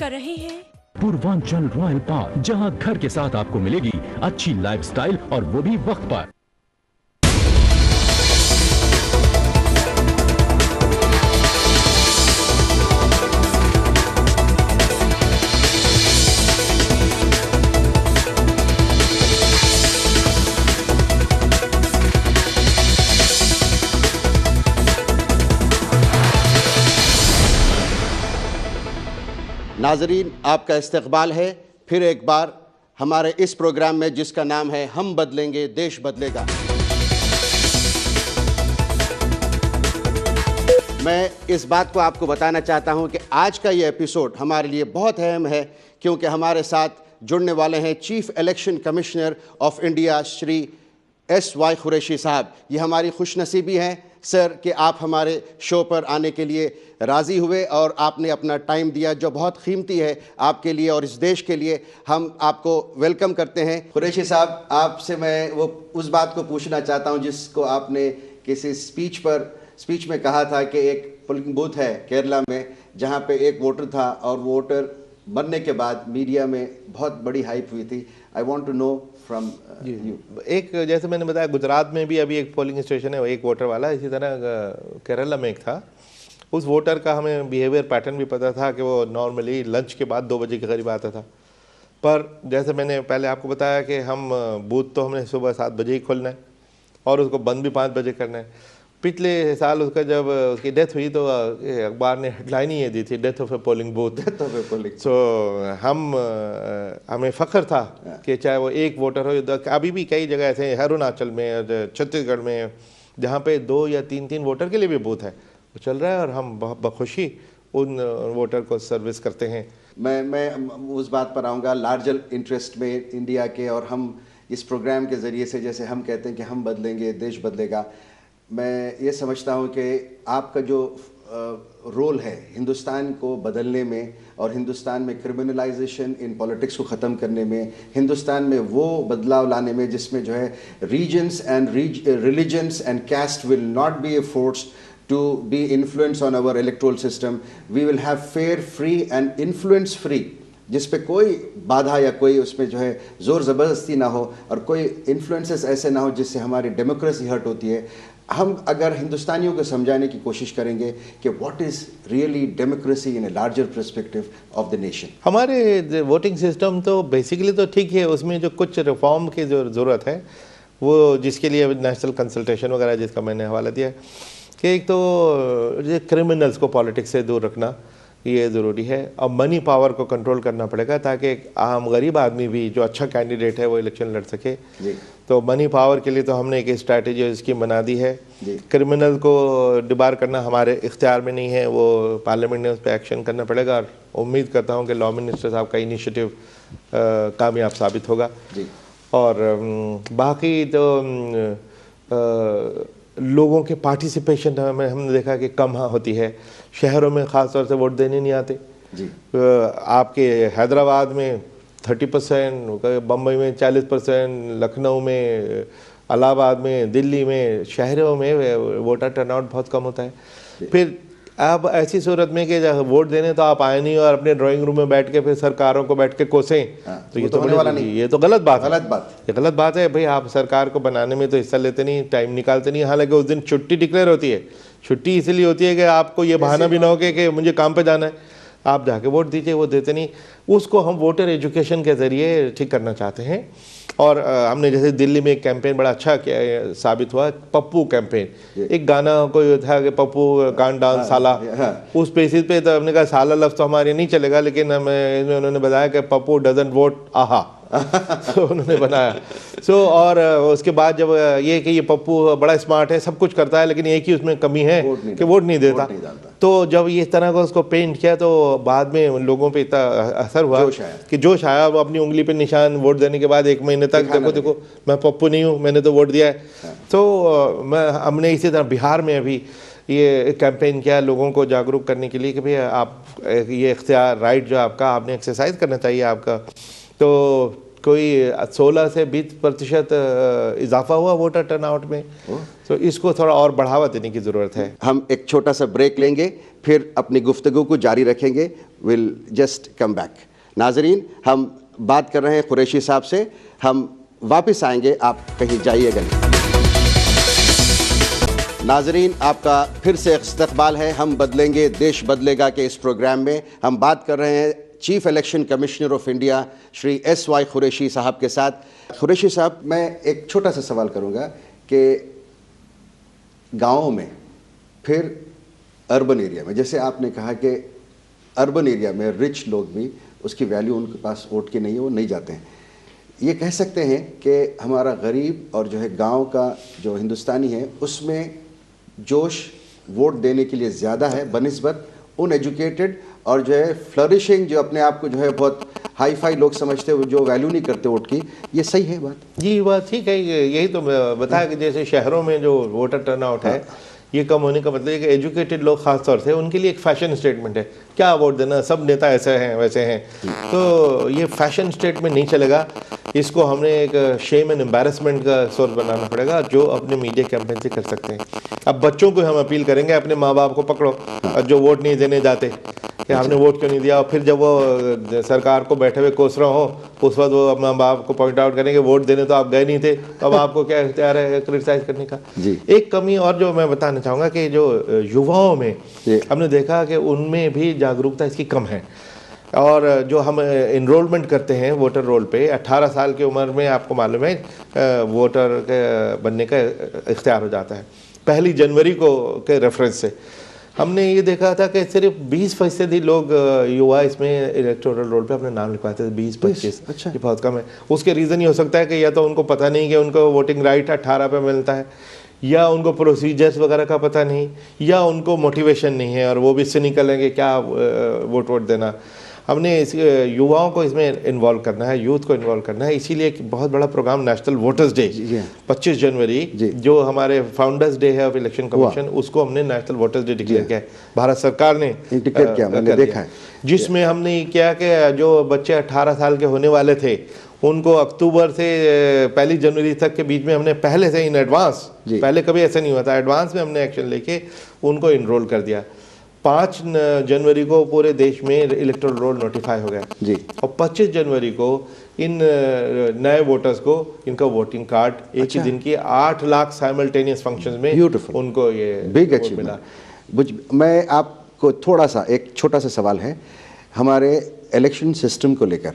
कर रहे हैं पूर्वांचल रॉयल पार्क, जहां घर के साथ आपको मिलेगी अच्छी लाइफस्टाइल और वो भी वक्त पर। नाजरीन, आपका इस्तकबाल है फिर एक बार हमारे इस प्रोग्राम में जिसका नाम है हम बदलेंगे देश बदलेगा। मैं इस बात को आपको बताना चाहता हूं कि आज का ये एपिसोड हमारे लिए बहुत अहम है, क्योंकि हमारे साथ जुड़ने वाले हैं chief election commissioner of India Shri SY Qureshi साहब। ये हमारी खुशनसीबी है सर कि आप हमारे शो पर आने के लिए राज़ी हुए और आपने अपना टाइम दिया, जो बहुत कीमती है आपके लिए और इस देश के लिए। हम आपको वेलकम करते हैं। कुरैशी साहब, आपसे मैं वो उस बात को पूछना चाहता हूं जिसको आपने किसी स्पीच में कहा था कि एक पोलिंग बूथ है केरला में जहां पे एक वोटर था और वोटर बनने के बाद मीडिया में बहुत बड़ी हाइप हुई थी। I want to know from you. एक जैसे मैंने बताया, गुजरात में भी अभी एक पोलिंग स्टेशन है, एक वोटर वाला, इसी तरह केरला में एक था। उस वोटर का हमें बिहेवियर पैटर्न भी पता था कि वो नॉर्मली लंच के बाद 2 बजे के करीब आता था। पर जैसे मैंने पहले आपको बताया कि हम बूथ तो हमने सुबह 7 बजे ही खोलना है और उसको बंद भी 5 बजे करना है। पिछले साल उसका जब उसकी डेथ हुई तो अखबार ने हेडलाइन ही ये दी थी, death of a polling booth. So हमें फ़ख्र था कि चाहे वो एक वोटर हो, अभी भी कई जगह ऐसे हैं, अरुणाचल में, छत्तीसगढ़ में, जहाँ पे 2 या 3 वोटर के लिए भी बूथ है, वो चल रहा है और हम बहुत बखुशी उन वोटर को सर्विस करते हैं। मैं उस बात पर आऊँगा, लार्जर इंटरेस्ट में इंडिया के, और हम इस प्रोग्राम के ज़रिए से जैसे हम कहते हैं कि हम बदलेंगे देश बदलेगा, मैं ये समझता हूँ कि आपका जो रोल है हिंदुस्तान को बदलने में और हिंदुस्तान में क्रिमिनलाइजेशन इन पॉलिटिक्स को ख़त्म करने में, हिंदुस्तान में वो बदलाव लाने में जिसमें जो है reasons and religions and caste will not be a force to be influence on our electoral system. We will have fair, free and influence free, जिस पे कोई बाधा या कोई उसमें जो है ज़ोर ज़बरदस्ती ना हो और कोई इन्फ्लुएंसेस ऐसे ना हो जिससे हमारी डेमोक्रेसी हर्ट होती है। हम अगर हिंदुस्तानियों को समझाने की कोशिश करेंगे कि what is really democracy in a larger perspective of the nation. हमारे वोटिंग सिस्टम तो बेसिकली तो ठीक है, उसमें जो कुछ रिफॉर्म की जो ज़रूरत है वो जिसके लिए नेशनल कंसल्टेशन वगैरह जिसका मैंने हवाला दिया है कि एक तो ये क्रिमिनल्स को पॉलिटिक्स से दूर रखना ये ज़रूरी है, और मनी पावर को कंट्रोल करना पड़ेगा ताकि एक आम गरीब आदमी भी जो अच्छा कैंडिडेट है वो इलेक्शन लड़ सके। तो मनी पावर के लिए तो हमने एक स्ट्रैटेजी स्कीम बना दी है। क्रिमिनल को डिबार करना हमारे इख्तियार में नहीं है, वो पार्लियामेंट ने उस पर एक्शन करना पड़ेगा और उम्मीद करता हूँ कि लॉ मिनिस्टर साहब का इनिशिएटिव कामयाब साबित होगा। और बाकी तो लोगों के पार्टिसिपेशन में हमने देखा कि कम होती है। शहरों में ख़ास तौर से वोट देने नहीं आते जी। आपके हैदराबाद में 30%, बम्बई में 40%, लखनऊ में, इलाहाबाद में, दिल्ली में, शहरों में वोटर टर्नआउट बहुत कम होता है। फिर अब ऐसी सूरत में कि जब वोट देने तो आप आए नहीं और अपने ड्राइंग रूम में बैठ के फिर सरकारों को बैठ के कोसें, तो ये तो होने वाला नहीं। ये तो गलत बात है भाई। आप सरकार को बनाने में तो हिस्सा लेते नहीं, टाइम निकालते नहीं। हालांकि उस दिन छुट्टी डिक्लेयर होती है। छुट्टी इसलिए होती है कि आपको ये बहाना भी ना हो कि मुझे काम पे जाना है, आप जाके वोट दीजिए, वो देते नहीं। उसको हम वोटर एजुकेशन के ज़रिए ठीक करना चाहते हैं। और हमने जैसे दिल्ली में एक कैंपेन बड़ा अच्छा साबित हुआ, पप्पू कैंपेन। एक गाना कोई था कि पप्पू कान डांस साला, उस बेसिस पे तो हमने कहा साला लफ्ज़ तो हमारे नहीं चलेगा, लेकिन हमें उन्होंने बताया कि पप्पू डजंट वोट आहा तो उन्होंने बनाया। और उसके बाद जब ये पप्पू बड़ा स्मार्ट है, सब कुछ करता है, लेकिन एक ही उसमें कमी है कि वोट नहीं देता। तो जब ये इस तरह का उसको पेंट किया तो बाद में उन लोगों पे इतना असर हुआ कि जोश आया। वो अपनी उंगली पे निशान वोट देने के बाद 1 महीने तक देखो मैं पप्पू नहीं हूँ, मैंने तो वोट दिया है। तो हमने इसी तरह बिहार में अभी ये कैंपेन किया लोगों को जागरूक करने के लिए कि भाई आप ये इख्तियार राइट जो आपका, आपने एक्सरसाइज करना चाहिए आपका। तो कोई 16 से 20% इजाफा हुआ वोटर टर्नआउट में। तो इसको थोड़ा और बढ़ावा देने की ज़रूरत है। हम एक छोटा सा ब्रेक लेंगे, फिर अपनी गुफ्तगू को जारी रखेंगे। Will just come back. नाजरीन, हम बात कर रहे हैं कुरैशी साहब से। हम वापस आएंगे, आप कहीं जाइएगा नहीं। नाजरीन, आपका फिर से इस्तकबाल है हम बदलेंगे देश बदलेगा के इस प्रोग्राम में। हम बात कर रहे हैं chief election commissioner of India Shri SY Qureshi साहब के साथ। कुरैशी साहब, मैं एक छोटा सा सवाल करूंगा कि गाँवों में फिर अर्बन एरिया में, जैसे आपने कहा कि अर्बन एरिया में रिच लोग भी, उसकी वैल्यू उनके पास वोट की नहीं है, वो नहीं जाते हैं। ये कह सकते हैं कि हमारा गरीब और जो है गांव का जो हिंदुस्तानी है, उसमें जोश वोट देने के लिए ज़्यादा है बनिस्बत उन एजुकेटेड और जो है फ्लरिशिंग, जो अपने आप को जो है बहुत हाई फाई लोग समझते हैं, जो वैल्यू नहीं करते वोट की। ये सही है बात? जी, बात ठीक है। यही तो बताया कि जैसे शहरों में जो वोटर टर्नआउट है ये कम होने का मतलब है कि एजुकेटेड लोग खास तौर से, उनके लिए एक फैशन स्टेटमेंट है क्या वोट देना, सब नेता ऐसे हैं वैसे हैं। तो ये फैशन स्टेटमेंट नहीं चलेगा, इसको हमने एक शेम एंड एम्बैरेसमेंट का सोर्स बनाना पड़ेगा, जो अपने मीडिया कैंपेन से कर सकते हैं। अब बच्चों को हम अपील करेंगे, अपने माँ बाप को पकड़ो जो वोट नहीं देने जाते, कि आपने वोट क्यों नहीं दिया। और फिर जब वो सरकार को बैठे हुए कोस रहा हो, उस वक्त वो अपने बाप को पॉइंट आउट करेंगे वोट देने तो आप गए नहीं थे, अब आपको क्या इख्तियार है क्रिटिसाइज करने का। एक कमी और जो मैं बताना चाहूँगा कि जो युवाओं में हमने देखा कि उनमें भी जागरूकता इसकी कम है। और जो हम इनरोलमेंट करते हैं वोटर रोल पे, 18 साल की उम्र में आपको मालूम है वोटर के बनने का इख्तियार हो जाता है। 1 जनवरी को के रेफरेंस से हमने ये देखा था कि सिर्फ 20% लोग युवा इसमें इलेक्टोरल रोल पे अपने नाम लिखवाते थे, 20-25। अच्छा, ये बहुत कम है। उसके रीज़न ये हो सकता है कि या तो उनको पता नहीं कि उनको वोटिंग राइट 18 पे मिलता है, या उनको प्रोसीजर्स वगैरह का पता नहीं, या उनको मोटिवेशन नहीं है और वो भी इससे निकलेंगे क्या वोट देना। हमने इस युवाओं को इसमें इन्वॉल्व करना है, यूथ को इन्वॉल्व करना है। इसीलिए एक बहुत बड़ा प्रोग्राम नेशनल वोटर्स डे 25 जनवरी जो हमारे फाउंडर्स डे है ऑफ इलेक्शन कमीशन, उसको हमने नेशनल वोटर्स डे डिक्लेयर किया है। भारत सरकार ने डिक्लेयर किया, मैंने देखा है, जिसमें हमने किया कि जो बच्चे 18 साल के होने वाले थे उनको अक्टूबर से 1 जनवरी तक के बीच में हमने पहले से इन एडवांस, पहले कभी ऐसा नहीं हुआ था, एडवांस में हमने एक्शन लेके उनको इनरोल कर दिया। 5 जनवरी को पूरे देश में इलेक्टोरल रोल नोटिफाई हो गया जी, और 25 जनवरी को इन नए वोटर्स को इनका वोटिंग कार्ड एक ही दिन की 8 लाख साइमल्टेनियस फंक्शंस में उनको ये बिग मिला। मैं आपको थोड़ा सा एक छोटा सा सवाल है हमारे इलेक्शन सिस्टम को लेकर।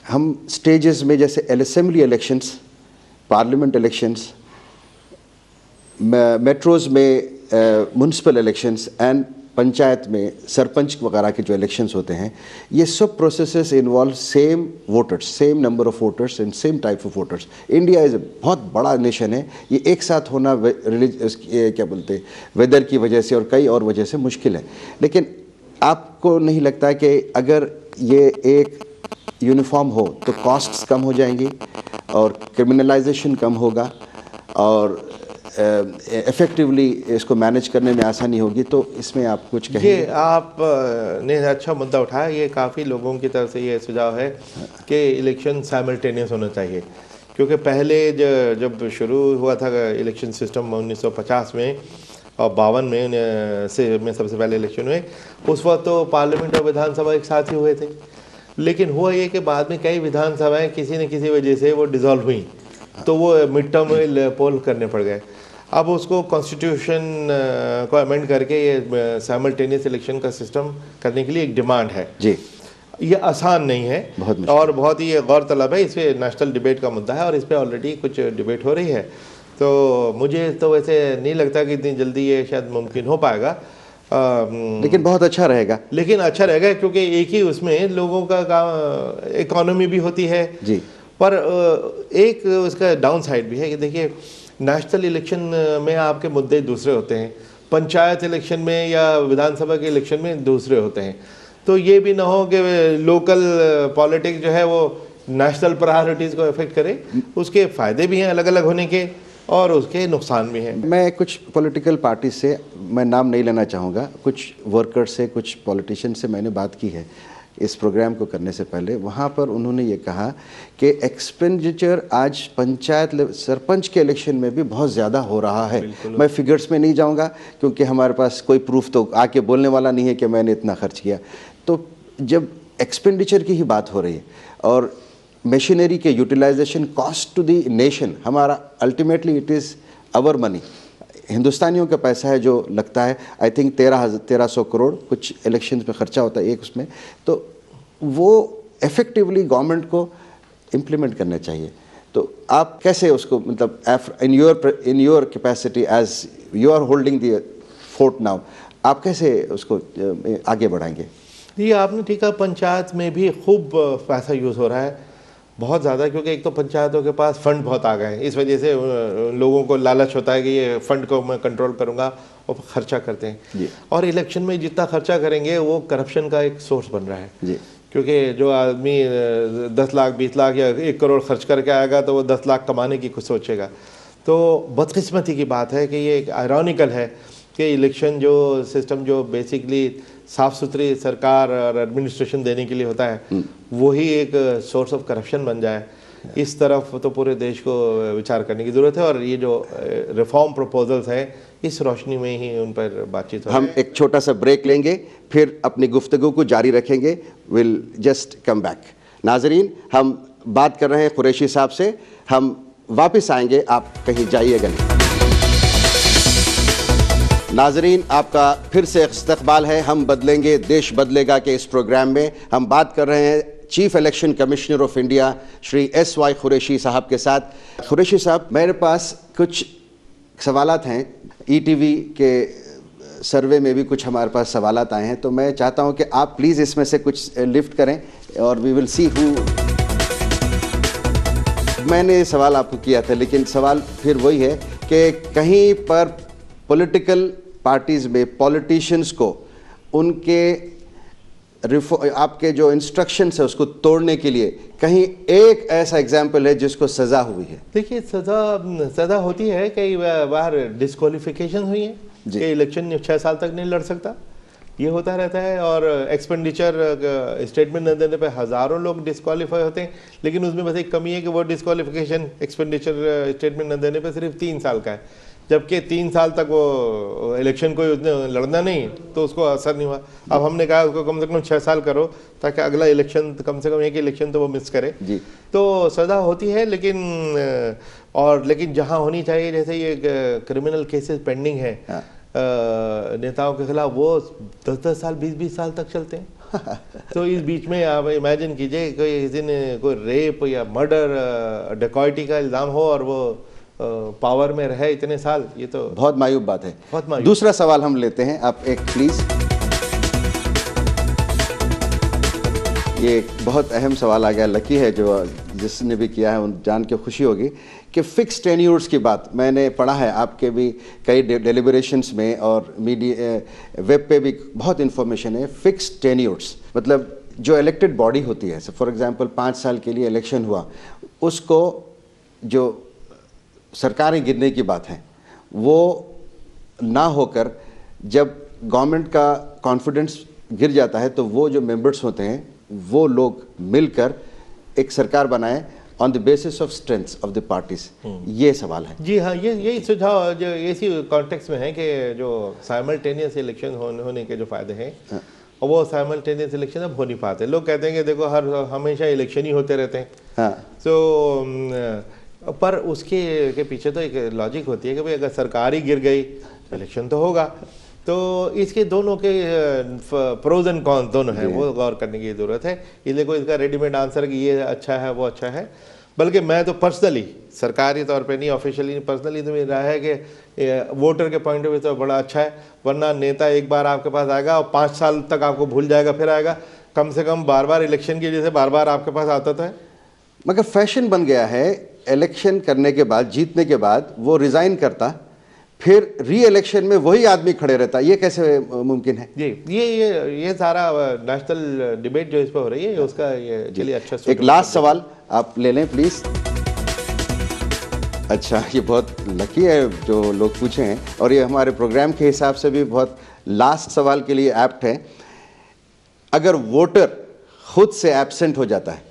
हम स्टेजेस में जैसे assembly elections, parliament elections, metros में म्युनिसिपल इलेक्शंस एंड पंचायत में सरपंच वगैरह के जो इलेक्शंस होते हैं, ये सब processes involve same voters, same number of voters and same type of voters. India is बहुत बड़ा नेशन है, ये एक साथ होना क्या बोलते हैं वेदर की वजह से और कई और वजह से मुश्किल है। लेकिन आपको नहीं लगता कि अगर ये एक यूनिफॉर्म हो तो कॉस्ट्स कम हो जाएंगी और क्रिमिनलाइजेशन कम होगा और इफेक्टिवली इसको मैनेज करने में आसानी होगी? तो इसमें आप कुछ कहेंगे? ये आप ने अच्छा मुद्दा उठाया। ये काफ़ी लोगों की तरफ से ये सुझाव है कि इलेक्शन साइमल्टेनियस होना चाहिए, क्योंकि पहले जब शुरू हुआ था इलेक्शन सिस्टम 1950 में और 52 में सबसे पहले इलेक्शन हुए, उस वक्त तो पार्लियामेंट और विधानसभा एक साथ ही हुए थे। लेकिन हुआ ये कि बाद में कई विधानसभाएं किसी न किसी वजह से वो डिज़ोल्व हुई, तो वो मिड टर्म पोल करने पड़ गए। अब उसको कॉन्स्टिट्यूशन को अमेंड करके ये साइमल्टेनियस इलेक्शन का सिस्टम करने के लिए एक डिमांड है जी। ये आसान नहीं है और बहुत ही गौरतलब है। इस पर नेशनल डिबेट का मुद्दा है और इस पर ऑलरेडी कुछ डिबेट हो रही है। तो मुझे तो वैसे नहीं लगता कि इतनी जल्दी ये शायद मुमकिन हो पाएगा, लेकिन बहुत अच्छा रहेगा। लेकिन अच्छा रहेगा क्योंकि एक ही उसमें लोगों का इकोनॉमी भी होती है जी। पर एक उसका डाउन साइड भी है कि देखिए नेशनल इलेक्शन में आपके मुद्दे दूसरे होते हैं, पंचायत इलेक्शन में या विधानसभा के इलेक्शन में दूसरे होते हैं। तो ये भी ना हो कि लोकल पॉलिटिक्स जो है वो नेशनल प्रायोरिटीज़ को इफेक्ट करे। उसके फ़ायदे भी हैं अलग अलग होने के और उसके नुकसान भी हैं। मैं कुछ पॉलिटिकल पार्टी से, मैं नाम नहीं लेना चाहूँगा, कुछ वर्कर्स से, कुछ पॉलिटिशियन से मैंने बात की है इस प्रोग्राम को करने से पहले, वहाँ पर उन्होंने ये कहा कि एक्सपेंडिचर आज पंचायत सरपंच के इलेक्शन में भी बहुत ज़्यादा हो रहा है। मैं फिगर्स में नहीं जाऊँगा क्योंकि हमारे पास कोई प्रूफ तो आके बोलने वाला नहीं है कि मैंने इतना खर्च किया। तो जब एक्सपेंडिचर की ही बात हो रही है और मशीनरी के utilization cost to the nation, हमारा ultimately it is our money, हिंदुस्तानियों का पैसा है जो लगता है। आई थिंक 1300 करोड़ कुछ इलेक्शंस में खर्चा होता है एक उसमें, तो वो इफ़ेक्टिवली गवर्नमेंट को इम्प्लीमेंट करना चाहिए। तो आप कैसे उसको, मतलब in your capacity as you are holding the fort now, आप कैसे उसको आगे बढ़ाएंगे? ये आपने ठीक है, पंचायत में भी खूब पैसा यूज़ हो रहा है, बहुत ज़्यादा, क्योंकि एक तो पंचायतों के पास फंड बहुत आ गए हैं, इस वजह से लोगों को लालच होता है कि ये फंड को मैं कंट्रोल करूँगा और खर्चा करते हैं। और इलेक्शन में जितना खर्चा करेंगे वो करप्शन का एक सोर्स बन रहा है जी। क्योंकि जो आदमी 10 लाख 20 लाख या 1 करोड़ खर्च करके आएगा तो वो 10 लाख कमाने की कुछ सोचेगा। तो बदकिस्मती की बात है कि ये एक आयरॉनिकल है कि इलेक्शन जो सिस्टम जो बेसिकली साफ़ सुथरी सरकार और एडमिनिस्ट्रेशन देने के लिए होता है, वही एक सोर्स ऑफ करप्शन बन जाए। इस तरफ तो पूरे देश को विचार करने की ज़रूरत है और ये जो रिफॉर्म प्रपोजल्स हैं इस रोशनी में ही उन पर बातचीत हो। हम एक छोटा सा ब्रेक लेंगे, फिर अपनी गुफ्तगू को जारी रखेंगे। Will just come back. नाजरीन, हम बात कर रहे हैं कुरैशी साहब से, हम वापस आएंगे, आप कहीं जाइएगा नहीं। नाजरीन, आपका फिर से इस्तकबाल है हम बदलेंगे देश बदलेगा के इस प्रोग्राम में। हम बात कर रहे हैं chief election commissioner of India Shri SY Qureshi साहब के साथ। कुरैशी साहब, मेरे पास कुछ सवालात हैं, ETV के सर्वे में भी कुछ हमारे पास सवालात आए हैं, तो मैं चाहता हूं कि आप प्लीज़ इसमें से कुछ लिफ्ट करें और वी विल सी हु। मैंने सवाल आपको किया था, लेकिन सवाल फिर वही है कि कहीं पर पॉलिटिकल पार्टीज़ में पॉलिटिशियंस को उनके आपके जो इंस्ट्रक्शंस है उसको तोड़ने के लिए कहीं एक ऐसा एग्जाम्पल है जिसको सज़ा हुई है? देखिए, सज़ा होती है, कई बार डिस्क्वालिफिकेशन हुई है कि इलेक्शन 6 साल तक नहीं लड़ सकता, ये होता रहता है। और एक्सपेंडिचर स्टेटमेंट न देने पे हज़ारों लोग डिस्क्वालीफाई होते हैं, लेकिन उसमें बस एक कमी है कि वो डिस्क्वालिफिकेशन एक्सपेंडिचर स्टेटमेंट न देने पे सिर्फ 3 साल का है, जबकि 3 साल तक वो इलेक्शन कोई उसने लड़ना नहीं तो उसको असर नहीं हुआ। अब हमने कहा उसको कम से कम 6 साल करो ताकि अगला इलेक्शन कम से कम एक इलेक्शन तो वो मिस करे जी। तो सज़ा होती है, लेकिन जहाँ होनी चाहिए, जैसे ये क्रिमिनल केसेस पेंडिंग है नेताओं के खिलाफ, वो 10-10 साल 20-20 साल तक चलते हैं। तो इस बीच में आप इमेजिन कीजिए किसी ने कोई रेप या मर्डर डकैती का इल्ज़ाम हो और वो पावर में रहे इतने साल, ये तो बहुत मायूब बात है। बहुत मायूब। दूसरा सवाल हम लेते हैं, आप एक प्लीज। ये एक बहुत अहम सवाल आ गया, लकी है जो जिसने भी किया है उन जान के खुशी होगी कि फिक्स टेन्योर्स की बात मैंने पढ़ा है आपके भी कई डेलिब्रेशंस में और मीडिया वेब पे भी बहुत इंफॉर्मेशन है। फिक्स टेन्योर्स मतलब जो इलेक्टेड बॉडी होती है, फॉर एग्जांपल 5 साल के लिए इलेक्शन हुआ, उसको जो सरकारें गिरने की बात है वो ना होकर जब गवर्नमेंट का कॉन्फिडेंस गिर जाता है तो वो जो मेंबर्स होते हैं वो लोग मिलकर एक सरकार बनाएं on the basis of strengths of the parties. ये सवाल है। जी हाँ, यही सुझाव जो इसी कॉन्टेक्स्ट में है कि जो साइमल्टेनियस इलेक्शन होने के जो फायदे हैं और वो साइमल्टेनियस इलेक्शन अब हो नहीं पाते। लोग कहते हैं कि देखो हमेशा इलेक्शन ही होते रहते हैं। हाँ। पर उसके पीछे तो एक लॉजिक होती है कि भाई अगर सरकार ही गिर गई इलेक्शन तो होगा। तो इसके दोनों के प्रोज एंड कॉन्स दोनों हैं, वो गौर करने की ज़रूरत है। इसलिए कोई इसका रेडीमेड आंसर कि ये अच्छा है वो अच्छा है, बल्कि मैं तो पर्सनली, सरकारी तौर पे नहीं, ऑफिशियली पर्सनली तो मेरी राय है कि वोटर के पॉइंट ऑफ व्यू तो बड़ा अच्छा है। वरना नेता एक बार आपके पास आएगा और 5 साल तक आपको भूल जाएगा, फिर आएगा। कम से कम बार इलेक्शन की वजह से बार आपके पास आता तो है। मगर फैशन बन गया है इलेक्शन करने के बाद, जीतने के बाद वो रिज़ाइन करता, फिर री इलेक्शन में वही आदमी खड़े रहता। ये कैसे मुमकिन है? जी, ये सारा नेशनल डिबेट जो इस पर हो रही है उसका ये चलिए अच्छा। एक लास्ट सवाल आप ले लें प्लीज। अच्छा, ये बहुत लकी है जो लोग पूछे हैं और ये हमारे प्रोग्राम के हिसाब से भी बहुत लास्ट सवाल के लिए एप्ट है। अगर वोटर खुद से एब्सेंट हो जाता है,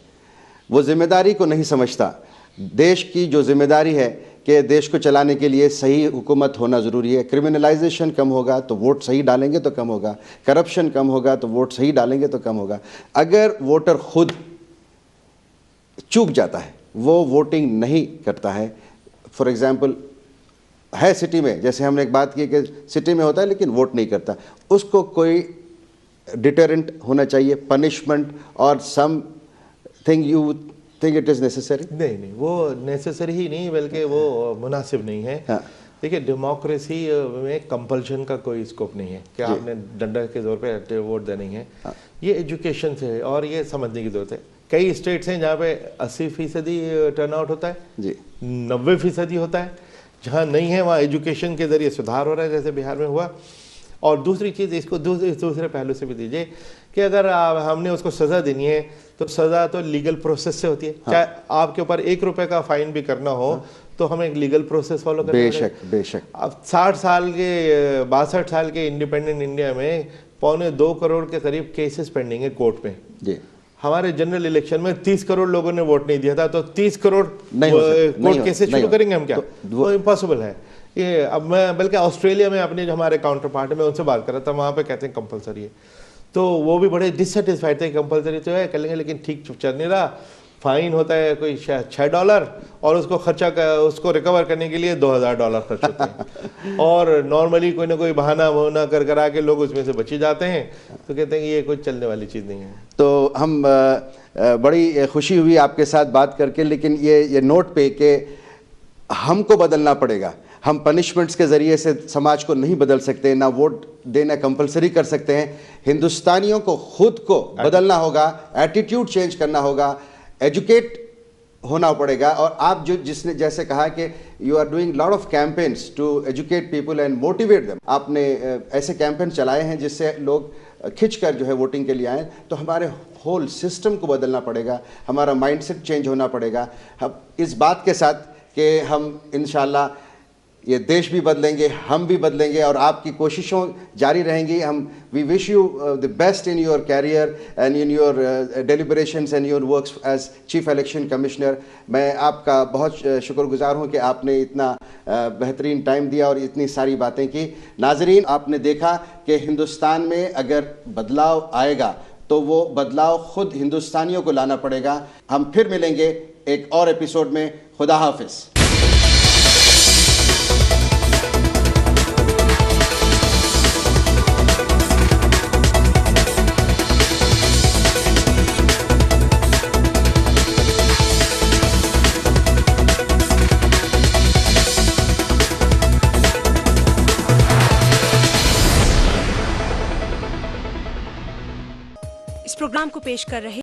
वो जिम्मेदारी को नहीं समझता। देश की जो जिम्मेदारी है कि देश को चलाने के लिए सही हुकूमत होना ज़रूरी है। क्रिमिनलाइजेशन कम होगा तो वोट सही डालेंगे तो कम होगा, करप्शन कम होगा तो वोट सही डालेंगे तो कम होगा। अगर वोटर खुद चूक जाता है, वो वोटिंग नहीं करता है, फॉर एग्ज़ाम्पल है सिटी में, जैसे हमने एक बात की कि सिटी में होता है लेकिन वोट नहीं करता, उसको कोई डिटरेंट होना चाहिए, पनिशमेंट और something you think it is necessary? नहीं, वो नेसेसरी ही नहीं, बल्कि वो मुनासिब नहीं है। हाँ। देखिए, डेमोक्रेसी में कंपल्शन का कोई स्कोप नहीं है कि आपने डंडा के जोर पे वोट देनी है। ये एजुकेशन से है और ये समझने की जरूरत है। कई स्टेट्स हैं जहाँ पे 80% टर्नआउट होता है जी, 90% होता है। जहाँ नहीं है वहाँ एजुकेशन के ज़रिए सुधार हो रहा है, जैसे बिहार में हुआ। और दूसरी चीज़, इसको दूसरे पहलू से भी दीजिए कि अगर हमने उसको सज़ा देनी है तो सज़ा तो लीगल प्रोसेस से होती है। हाँ। चाहे आपके ऊपर 1 रुपये का फाइन भी करना हो, हाँ, तो हमें एक लीगल प्रोसेस फॉलो करना है। बेशक बेशक। अब 62 साल के इंडिपेंडेंट इंडिया में 1.25 करोड़ के करीब केसेस पेंडिंग है कोर्ट में जी। हमारे जनरल इलेक्शन में 30 करोड़ लोगों ने वोट नहीं दिया था, तो 30 करोड़ कोर्ट केसेस शुरू करेंगे हम क्या? वो इम्पॉसिबल है ये। अब मैं बल्कि ऑस्ट्रेलिया में अपने जो हमारे काउंटर पार्ट में उनसे बात कर रहा था, वहाँ पे कहते हैं कंपलसरी है, तो वो भी बड़े डिससेटिस्फाइड थे। कंपलसरी तो है कर लेंगे लेकिन ठीक चल नहीं रहा। फाइन होता है कोई $6 और उसको रिकवर करने के लिए $2000 खर्च होते हैं और नॉर्मली कोई ना कोई बहाना वहाना कर करा के लोग उसमें से बची जाते हैं, तो कहते हैं कि ये कोई चलने वाली चीज़ नहीं है। तो हम बड़ी खुशी हुई आपके साथ बात करके, लेकिन ये नोट पे कि हमको बदलना पड़ेगा। हम पनिशमेंट्स के ज़रिए से समाज को नहीं बदल सकते, ना वोट देना कंपलसरी कर सकते हैं। हिंदुस्तानियों को खुद को बदलना होगा, एटीट्यूड चेंज करना होगा, एजुकेट होना पड़ेगा। और आप जिसने जैसे कहा कि you are doing lot of campaigns to educate people and motivate them, आपने ऐसे कैंपेन चलाए हैं जिससे लोग खिंच कर जो है वोटिंग के लिए आए। तो हमारे होल सिस्टम को बदलना पड़ेगा, हमारा माइंडसेट चेंज होना पड़ेगा। हम इस बात के साथ कि हम इंशाल्लाह ये देश भी बदलेंगे, हम भी बदलेंगे और आपकी कोशिशों जारी रहेंगी। हम we wish you the best in your career and in your deliberations and your works as chief election commissioner. मैं आपका बहुत शुक्रगुजार हूं कि आपने इतना बेहतरीन टाइम दिया और इतनी सारी बातें की। नाजरीन, आपने देखा कि हिंदुस्तान में अगर बदलाव आएगा तो वो बदलाव खुद हिंदुस्तानियों को लाना पड़ेगा। हम फिर मिलेंगे एक और एपिसोड में। खुदा हाफिज। इस प्रोग्राम को पेश कर रहे